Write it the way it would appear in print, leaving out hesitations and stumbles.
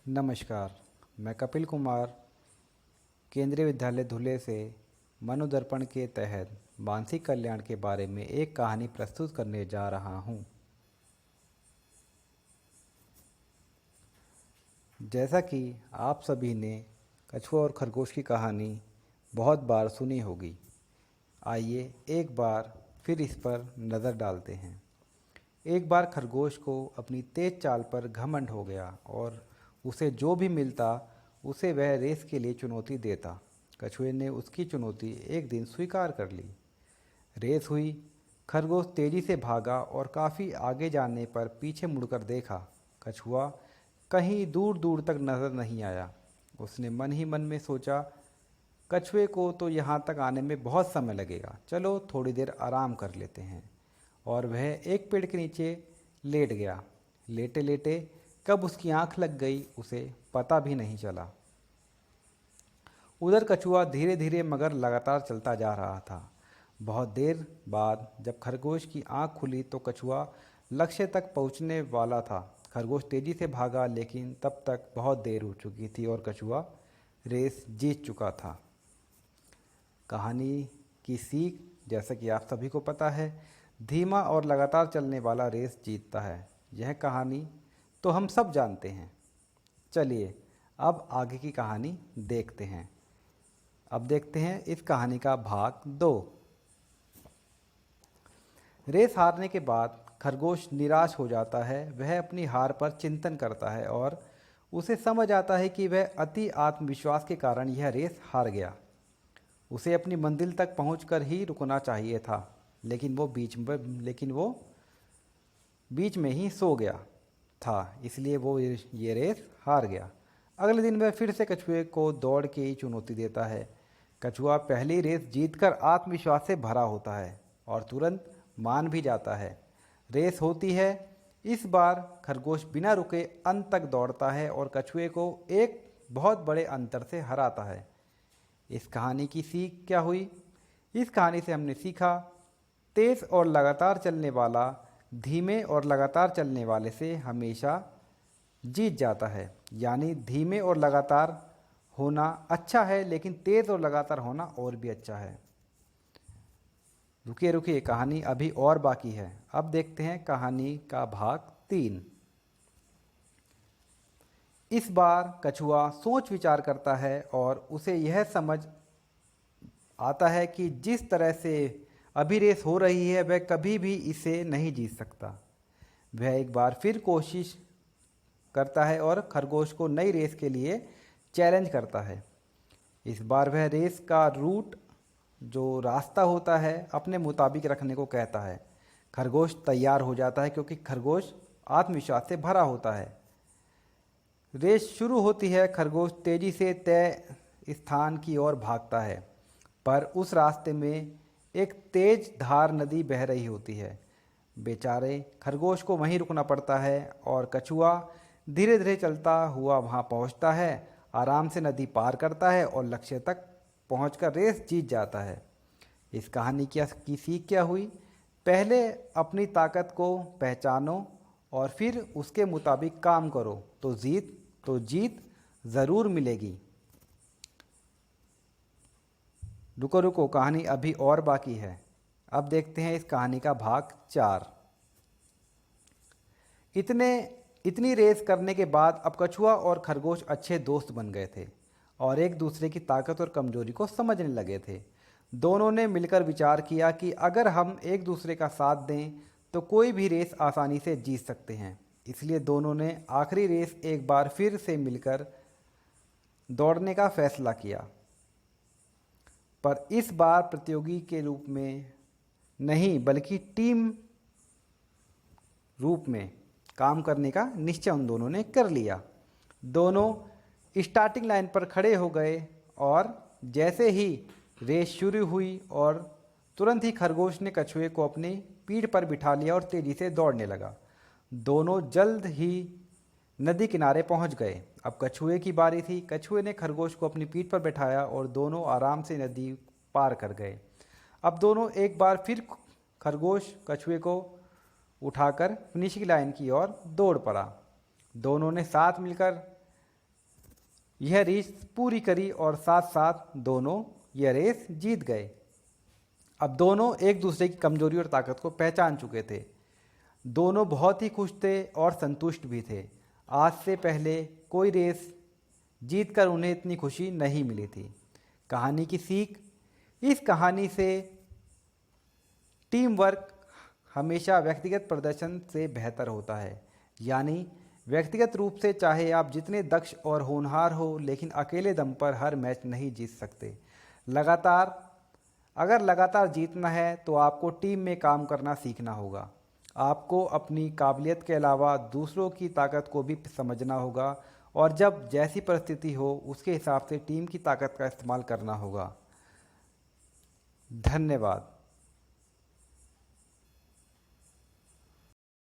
नमस्कार। मैं कपिल कुमार केंद्रीय विद्यालय धुले से मनोदर्पण के तहत मानसिक कल्याण के बारे में एक कहानी प्रस्तुत करने जा रहा हूँ। जैसा कि आप सभी ने कछुआ और खरगोश की कहानी बहुत बार सुनी होगी, आइए एक बार फिर इस पर नज़र डालते हैं। एक बार खरगोश को अपनी तेज चाल पर घमंड हो गया और उसे जो भी मिलता उसे वह रेस के लिए चुनौती देता। कछुए ने उसकी चुनौती एक दिन स्वीकार कर ली। रेस हुई। खरगोश तेजी से भागा और काफ़ी आगे जाने पर पीछे मुड़कर देखा। कछुआ कहीं दूर दूर तक नजर नहीं आया। उसने मन ही मन में सोचा, कछुए को तो यहाँ तक आने में बहुत समय लगेगा, चलो थोड़ी देर आराम कर लेते हैं। और वह एक पेड़ के नीचे लेट गया। लेटे लेटे कब उसकी आंख लग गई उसे पता भी नहीं चला। उधर कछुआ धीरे धीरे मगर लगातार चलता जा रहा था। बहुत देर बाद जब खरगोश की आंख खुली तो कछुआ लक्ष्य तक पहुंचने वाला था। खरगोश तेजी से भागा, लेकिन तब तक बहुत देर हो चुकी थी और कछुआ रेस जीत चुका था। कहानी की सीख, जैसा कि आप सभी को पता है, धीमा और लगातार चलने वाला रेस जीतता है। यह कहानी तो हम सब जानते हैं। चलिए अब आगे की कहानी देखते हैं। अब देखते हैं इस कहानी का भाग 2। रेस हारने के बाद खरगोश निराश हो जाता है। वह अपनी हार पर चिंतन करता है और उसे समझ आता है कि वह अति आत्मविश्वास के कारण यह रेस हार गया। उसे अपनी मंजिल तक पहुंचकर ही रुकना चाहिए था, लेकिन वो बीच में ही सो गया था, इसलिए वो ये रेस हार गया। अगले दिन वह फिर से कछुए को दौड़ की चुनौती देता है। कछुआ पहली रेस जीतकर आत्मविश्वास से भरा होता है और तुरंत मान भी जाता है। रेस होती है। इस बार खरगोश बिना रुके अंत तक दौड़ता है और कछुए को एक बहुत बड़े अंतर से हराता है। इस कहानी की सीख क्या हुई? इस कहानी से हमने सीखा, तेज और लगातार चलने वाला धीमे और लगातार चलने वाले से हमेशा जीत जाता है। यानी धीमे और लगातार होना अच्छा है, लेकिन तेज और लगातार होना और भी अच्छा है। रुकिए रुकिए, कहानी अभी और बाकी है। अब देखते हैं कहानी का भाग 3। इस बार कछुआ सोच विचार करता है और उसे यह समझ आता है कि जिस तरह से अभी रेस हो रही है वह कभी भी इसे नहीं जीत सकता। वह एक बार फिर कोशिश करता है और खरगोश को नई रेस के लिए चैलेंज करता है। इस बार वह रेस का रूट, जो रास्ता होता है, अपने मुताबिक रखने को कहता है। खरगोश तैयार हो जाता है क्योंकि खरगोश आत्मविश्वास से भरा होता है। रेस शुरू होती है। खरगोश तेजी से तय स्थान की ओर भागता है, पर उस रास्ते में एक तेज धार नदी बह रही होती है। बेचारे खरगोश को वहीं रुकना पड़ता है और कछुआ धीरे धीरे चलता हुआ वहां पहुंचता है, आराम से नदी पार करता है और लक्ष्य तक पहुंचकर रेस जीत जाता है। इस कहानी की सीख क्या हुई? पहले अपनी ताकत को पहचानो और फिर उसके मुताबिक काम करो तो जीत ज़रूर मिलेगी। रुको रुको, कहानी अभी और बाकी है। अब देखते हैं इस कहानी का भाग 4। इतनी रेस करने के बाद अब कछुआ और खरगोश अच्छे दोस्त बन गए थे और एक दूसरे की ताकत और कमजोरी को समझने लगे थे। दोनों ने मिलकर विचार किया कि अगर हम एक दूसरे का साथ दें तो कोई भी रेस आसानी से जीत सकते हैं। इसलिए दोनों ने आखिरी रेस एक बार फिर से मिलकर दौड़ने का फैसला किया, पर इस बार प्रतियोगी के रूप में नहीं बल्कि टीम रूप में काम करने का निश्चय उन दोनों ने कर लिया। दोनों स्टार्टिंग लाइन पर खड़े हो गए और जैसे ही रेस शुरू हुई और तुरंत ही खरगोश ने कछुए को अपनी पीठ पर बिठा लिया और तेजी से दौड़ने लगा। दोनों जल्द ही नदी किनारे पहुंच गए। अब कछुए की बारी थी। कछुए ने खरगोश को अपनी पीठ पर बैठाया और दोनों आराम से नदी पार कर गए। अब दोनों एक बार फिर खरगोश कछुए को उठाकर फिनिशिंग लाइन की ओर दौड़ पड़ा। दोनों ने साथ मिलकर यह रेस पूरी करी और साथ साथ दोनों यह रेस जीत गए। अब दोनों एक दूसरे की कमजोरी और ताकत को पहचान चुके थे। दोनों बहुत ही खुश थे और संतुष्ट भी थे। आज से पहले कोई रेस जीतकर उन्हें इतनी खुशी नहीं मिली थी। कहानी की सीख, इस कहानी से टीम वर्क हमेशा व्यक्तिगत प्रदर्शन से बेहतर होता है। यानी व्यक्तिगत रूप से चाहे आप जितने दक्ष और होनहार हो, लेकिन अकेले दम पर हर मैच नहीं जीत सकते। अगर लगातार जीतना है तो आपको टीम में काम करना सीखना होगा। आपको अपनी काबिलियत के अलावा दूसरों की ताकत को भी समझना होगा और जब जैसी परिस्थिति हो उसके हिसाब से टीम की ताकत का इस्तेमाल करना होगा। धन्यवाद।